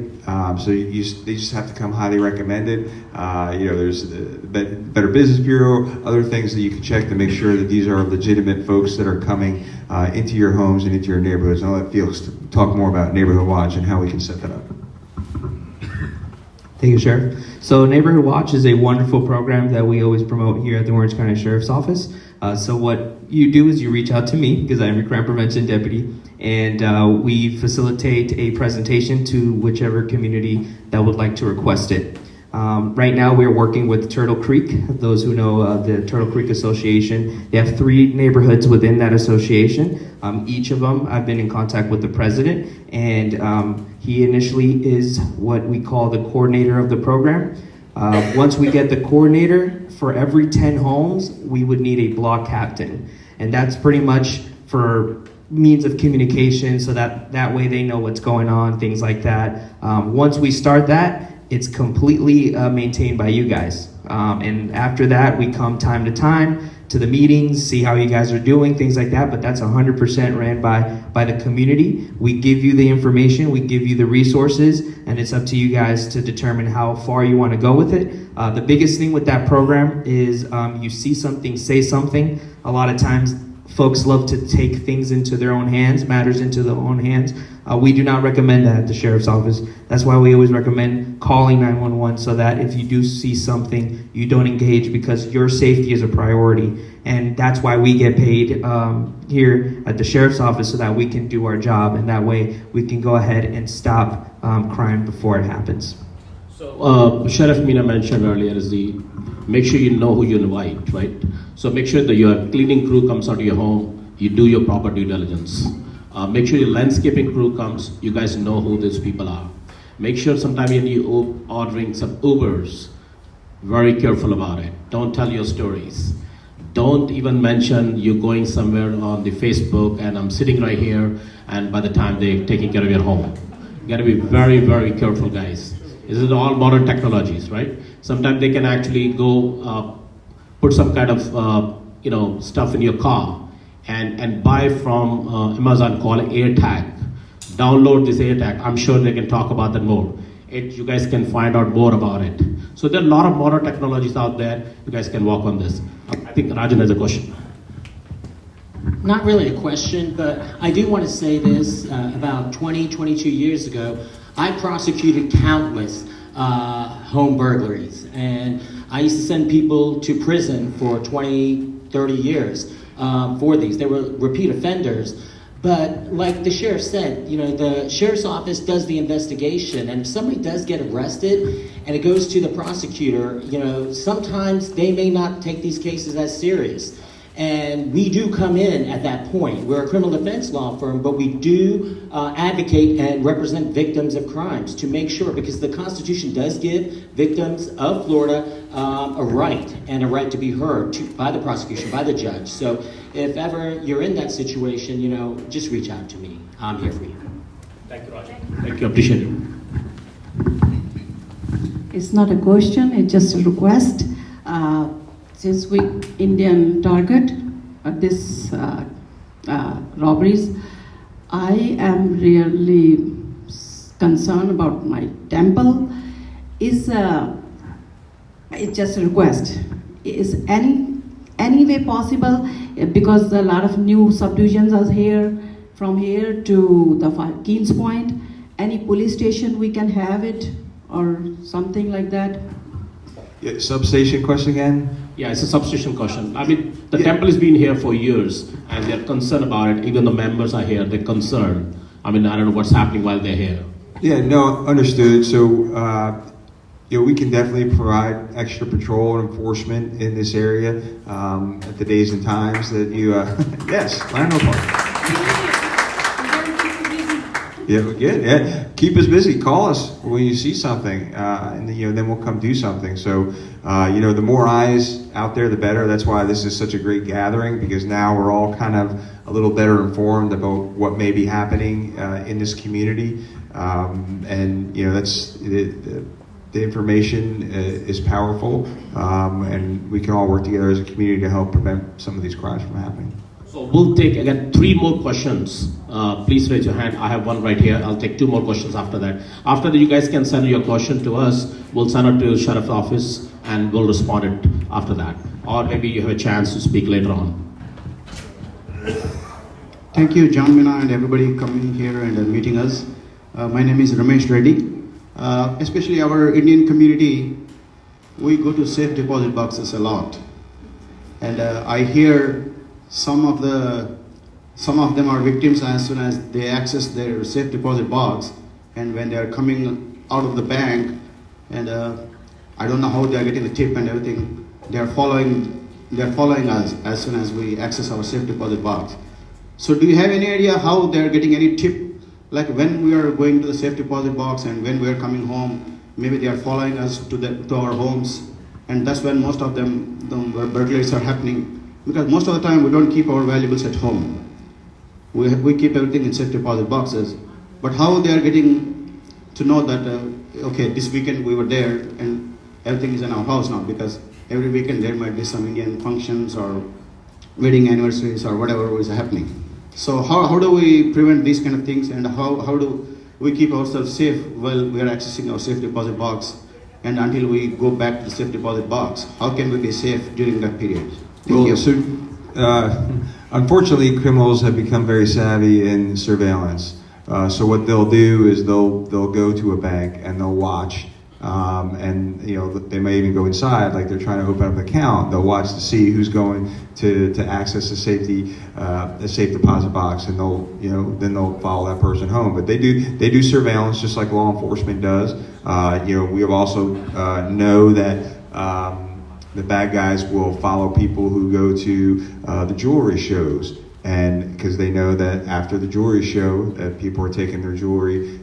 So they just have to come highly recommended. There's the Better Business Bureau, other things that you can check to make sure that these are legitimate folks that are coming into your homes and into your neighborhoods. And I'll let Felix talk more about Neighborhood Watch and how we can set that up. Thank you, Sheriff. So Neighborhood Watch is a wonderful program that we always promote here at the Orange County Sheriff's Office. So what you do is you reach out to me, because I'm your crime prevention deputy, and we facilitate a presentation to whichever community that would like to request it. Right now we're working with Turtle Creek. Those who know the Turtle Creek Association, they have 3 neighborhoods within that association. Each of them, I've been in contact with the president, and he initially is what we call the coordinator of the program. Once we get the coordinator, for every 10 homes, we would need a block captain. And that's pretty much for means of communication, so that way they know what's going on, things like that. Once we start that, it's completely maintained by you guys. And after that, we come time to time to the meetings, see how you guys are doing, things like that, but that's 100% ran by the community. We give you the information, we give you the resources, and it's up to you guys to determine how far you want to go with it. The biggest thing with that program is you see something, say something. A lot of times folks love to take things into their own hands, matters into their own hands. We do not recommend that at the Sheriff's Office. That's why we always recommend calling 911, so that if you do see something, you don't engage, because your safety is a priority. And that's why we get paid here at the Sheriff's Office, so that we can do our job, and that way we can go ahead and stop crime before it happens. So Sheriff Mina mentioned earlier is make sure you know who you invite, right? So make sure that your cleaning crew comes out of your home, you do your proper due diligence. Make sure your landscaping crew comes, you guys know who these people are. Make sure sometime when you ordering some Ubers, very careful about it. Don't tell your stories. Don't even mention you going somewhere on the Facebook and I'm sitting right here, and by the time they're taking care of your home. You gotta be very, very careful, guys. This is all modern technologies, right? Sometimes they can actually go put some kind of stuff in your car and buy from Amazon called AirTag. Download this AirTag. I'm sure they can talk about that more. You guys can find out more about it. So there are a lot of modern technologies out there. You guys can work on this. I think Rajan has a question. Not really a question, but I do want to say this. About 22 years ago, I prosecuted countless home burglaries, and I used to send people to prison for 20, 30 years for these. They were repeat offenders. But like the sheriff said, the sheriff's office does the investigation, and if somebody does get arrested and it goes to the prosecutor, sometimes they may not take these cases as serious. And we do come in at that point. We're a criminal defense law firm, but we do advocate and represent victims of crimes to make sure, because the Constitution does give victims of Florida a right to be heard by the prosecution, by the judge. So if ever you're in that situation, just reach out to me. I'm here for you. Thank you, Roger. Thank you, appreciate it. It's not a question, it's just a request. Since we Indian target, this robberies. I am really concerned about my temple. It's just a request. Is any way possible, because a lot of new subdivisions are here, from here to the Keynes Point, any police station we can have it or something like that? Yeah, substation question again? Yeah, it's a substation question. I mean, the temple has been here for years, and they're concerned about it. Even the members are here, they're concerned. I mean, I don't know what's happening while they're here. Yeah, no, understood. So, we can definitely provide extra patrol and enforcement in this area at the days and times that you, yes, landlord park. Yeah, good. Yeah, keep us busy. Call us when you see something, and then we'll come do something. So, the more eyes out there, the better. That's why this is such a great gathering, because now we're all kind of a little better informed about what may be happening in this community, and that's the information is powerful, and we can all work together as a community to help prevent some of these crimes from happening. So we'll take again 3 more questions. Please raise your hand. I have one right here. I'll take 2 more questions after that. After that, you guys can send your question to us. We'll send it to the sheriff's office and we'll respond it after that. Or maybe you have a chance to speak later on. Thank you, John Mina, and everybody coming here and meeting us. My name is Ramesh Reddy. Especially our Indian community, we go to safe deposit boxes a lot. And I hear some of them are victims as soon as they access their safe deposit box, and when they are coming out of the bank, and I don't know how they are getting the tip and everything, they are following us as soon as we access our safe deposit box. So do you have any idea how they are getting any tip, like when we are going to the safe deposit box and when we are coming home? Maybe they are following us to our homes, and that's when most of them the burglaries are happening. Because most of the time we don't keep our valuables at home. We keep everything in safe deposit boxes. But how they are getting to know that, okay, this weekend we were there and everything is in our house now, because every weekend there might be some Indian functions or wedding anniversaries or whatever is happening. So how do we prevent these kind of things, and how do we keep ourselves safe while we are accessing our safe deposit box, and until we go back to the safe deposit box? How can we be safe during that period? Unfortunately, criminals have become very savvy in surveillance. So what they'll do is they'll go to a bank and they'll watch, and they may even go inside, like they're trying to open up an account. They'll watch to see who's going to access a safe deposit box, and then they'll follow that person home. But they do surveillance just like law enforcement does. We have also know that. The bad guys will follow people who go to the jewelry shows, and because they know that after the jewelry show, that people are taking their jewelry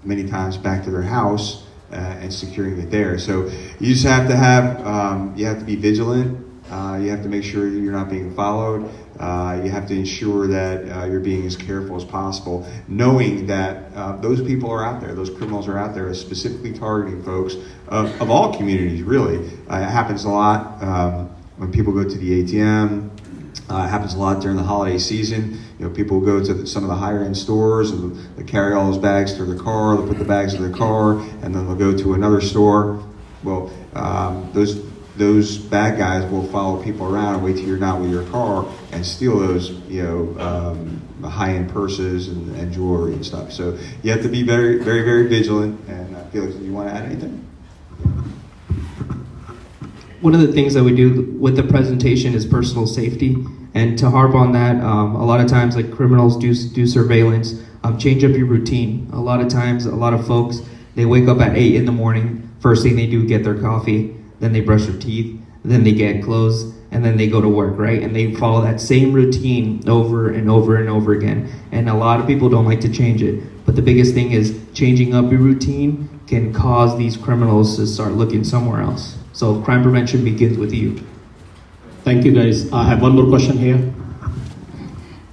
many times back to their house and securing it there. So you just have to be vigilant. You have to make sure you're not being followed. You have to ensure that you're being as careful as possible, knowing that those people are out there, those criminals are out there, specifically targeting folks of all communities, really. It happens a lot when people go to the ATM. It happens a lot during the holiday season. People go to some of the higher end stores and they carry all those bags to their car, they'll put the bags in their car, and then they'll go to another store. Well, those bad guys will follow people around and wait till you're not with your car and steal those, high-end purses and jewelry and stuff. So you have to be very, very, very vigilant. And Felix, do you want to add anything? One of the things that we do with the presentation is personal safety. And to harp on that, a lot of times, like criminals do surveillance, change up your routine. A lot of times, a lot of folks, they wake up at 8 in the morning. First thing they do, get their coffee. Then they brush their teeth, then they get clothes, and then they go to work, right? And they follow that same routine over and over and over again. And a lot of people don't like to change it. But the biggest thing is changing up your routine can cause these criminals to start looking somewhere else. So crime prevention begins with you. Thank you, guys. I have one more question here.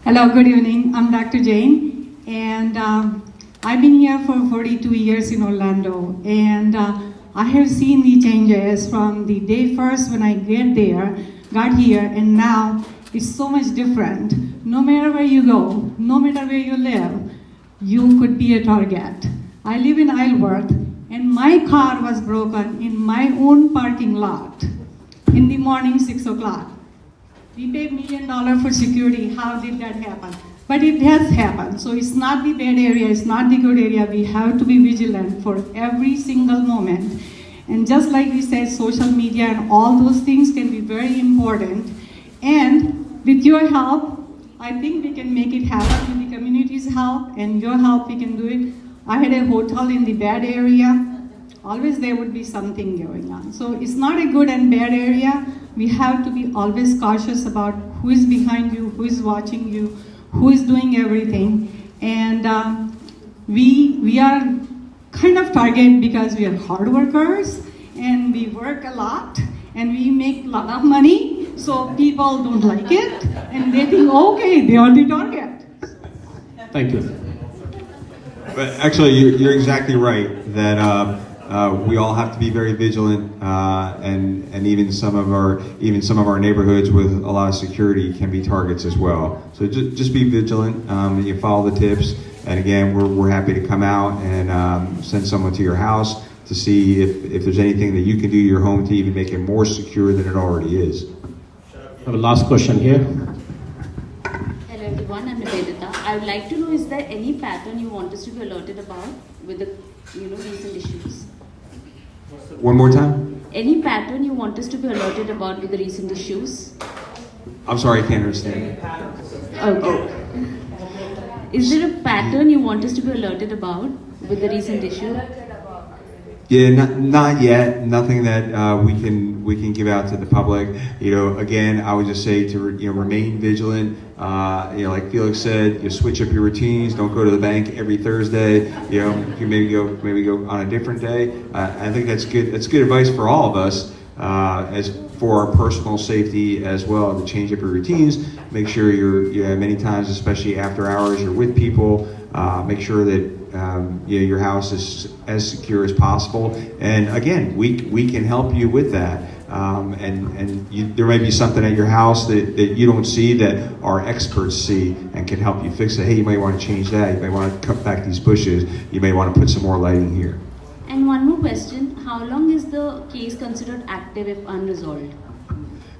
Hello, good evening. I'm Dr. Jane, and I've been here for 42 years in Orlando, and I have seen the changes from the day first when I got here, and now is so much different. No matter where you go, no matter where you live, you could be a target. I live in Isleworth, and my car was broken in my own parking lot in the morning, 6 o'clock. We paid $1 million for security. How did that happen? But it has happened. So it's not the bad area, it's not the good area. We have to be vigilant for every single moment. And just like we said, social media and all those things can be very important. And with your help, I think we can make it happen. With the community's help and your help, we can do it. I had a hotel in the bad area. Always there would be something going on. So it's not a good and bad area. We have to be always cautious about who is behind you, who is watching you, who is doing everything. And we are kind of target because we are hard workers and we work a lot and we make a lot of money. So people don't like it and they think, okay, they are the target. Thank you. But actually, you're exactly right that we all have to be very vigilant, and even some of our neighborhoods with a lot of security can be targets as well. So just be vigilant. You follow the tips, and again, we're happy to come out and send someone to your house to see if there's anything that you can do to your home to even make it more secure than it already is. I have a last question here. Hello everyone, I'm Nivedita. I would like to know, is there any pattern you want us to be alerted about with the recent issues? One more time? Any pattern you want us to be alerted about with the recent issues? I'm sorry, I can't understand. Okay. Is there a pattern you want us to be alerted about with the recent issue? Yeah, not yet. Nothing that we can give out to the public. Again, I would just say to remain vigilant. Like Felix said, you switch up your routines. Don't go to the bank every Thursday. You maybe go on a different day. I think that's good. That's good advice for all of us, as for our personal safety as well. To change up your routines. Make sure many times, especially after hours, you're with people. Make sure that your house is as secure as possible. And again, we can help you with that. There may be something at your house that you don't see that our experts see and can help you fix it. Hey, you may want to change that. You may want to cut back these bushes. You may want to put some more lighting here. And one more question, how long is the case considered active if unresolved?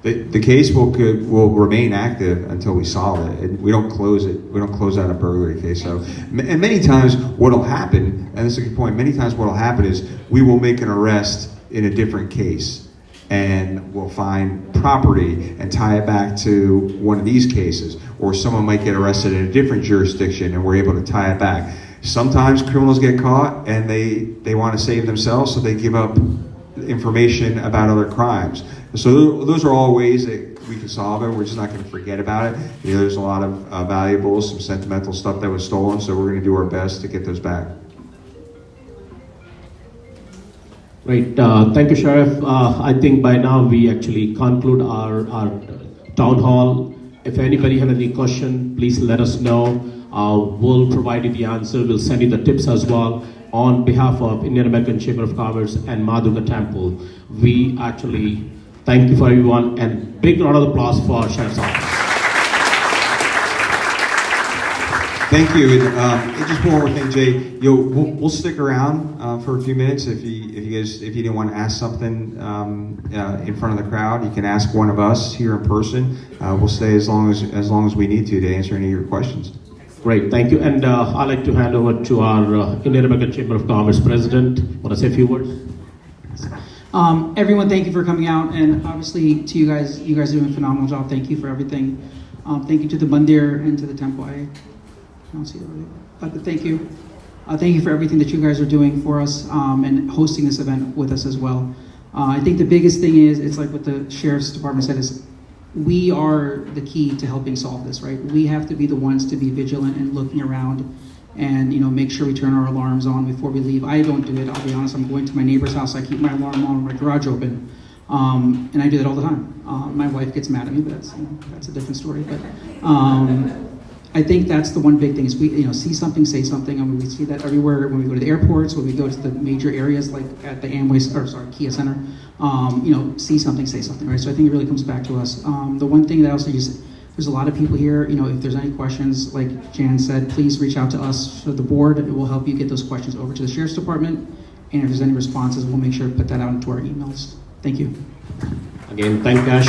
The case will remain active until we solve it. And we don't close it. We don't close out a burglary case. So, and many times what'll happen, and this is a good point, many times what'll happen is we will make an arrest in a different case and we'll find property and tie it back to one of these cases. Or someone might get arrested in a different jurisdiction and we're able to tie it back. Sometimes criminals get caught and they want to save themselves, so they give up information about other crimes. So those are all ways that we can solve it. We're just not going to forget about it. There's a lot of valuables, some sentimental stuff that was stolen, so we're going to do our best to get those back. Great. Thank you, Sheriff. I think by now we actually conclude our town hall. If anybody have any question, please let us know. We'll provide you the answer. We'll send you the tips as well. On behalf of Indian American Chamber of Commerce and Madhuga Temple, we actually thank you for everyone, and big round of applause for our Sheriff's Office. Thank you. And just one more thing, Jay. We'll stick around for a few minutes. If you didn't want to ask something in front of the crowd, you can ask one of us here in person. We'll stay as long as we need to answer any of your questions. Great, thank you. And I'd like to hand over to our Indian American Chamber of Commerce President. Want to say a few words? Everyone, thank you for coming out, and obviously to you guys are doing a phenomenal job. Thank you for everything. Thank you to the Mandir and to the temple. I don't see it really, but thank you. Thank you for everything that you guys are doing for us and hosting this event with us as well. I think the biggest thing is, it's like what the Sheriff's Department said, is we are the key to helping solve this, right? We have to be the ones to be vigilant and looking around and make sure we turn our alarms on before we leave. I don't do it, I'll be honest. I'm going to my neighbor's house, I keep my alarm on, my garage open, and I do that all the time. My wife gets mad at me, but that's a different story. But I think that's the one big thing is we see something, say something. I mean, we see that everywhere when we go to the airports, when we go to the major areas like at the Kia Center. See something, say something, right? So I think it really comes back to us. The one thing that also There's a lot of people here. You know, if there's any questions, like Jan said, please reach out to us, to the board. It will help you get those questions over to the Sheriff's Department. And if there's any responses, we'll make sure to put that out into our emails. Thank you. Again, thank Ash.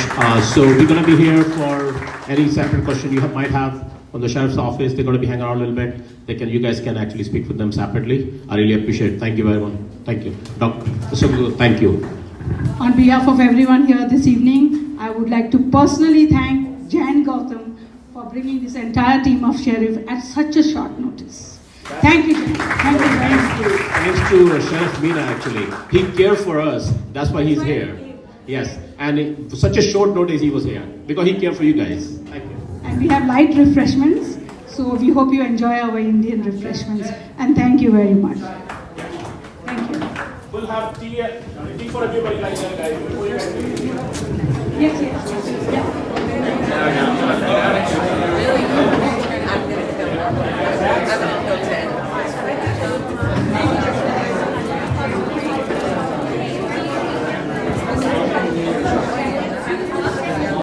So we're going to be here for any separate question you might have from the Sheriff's Office. They're going to be hanging out a little bit. You guys can actually speak with them separately. I really appreciate it. Thank you very much. Thank you. Thank you. On behalf of everyone here this evening, I would like to personally thank Jan Gautam for bringing this entire team of sheriff at such a short notice. Thank you, Jan. Thank you very much. Thanks to Sheriff Meena, actually. He cared for us. That's why he's here. Yes. And for such a short notice, he was here. Because he cared for you guys. Thank you. And we have light refreshments. So we hope you enjoy our Indian refreshments. And thank you very much. Thank you. We'll have tea for everybody like that, guys. Yes, yes. Yeah.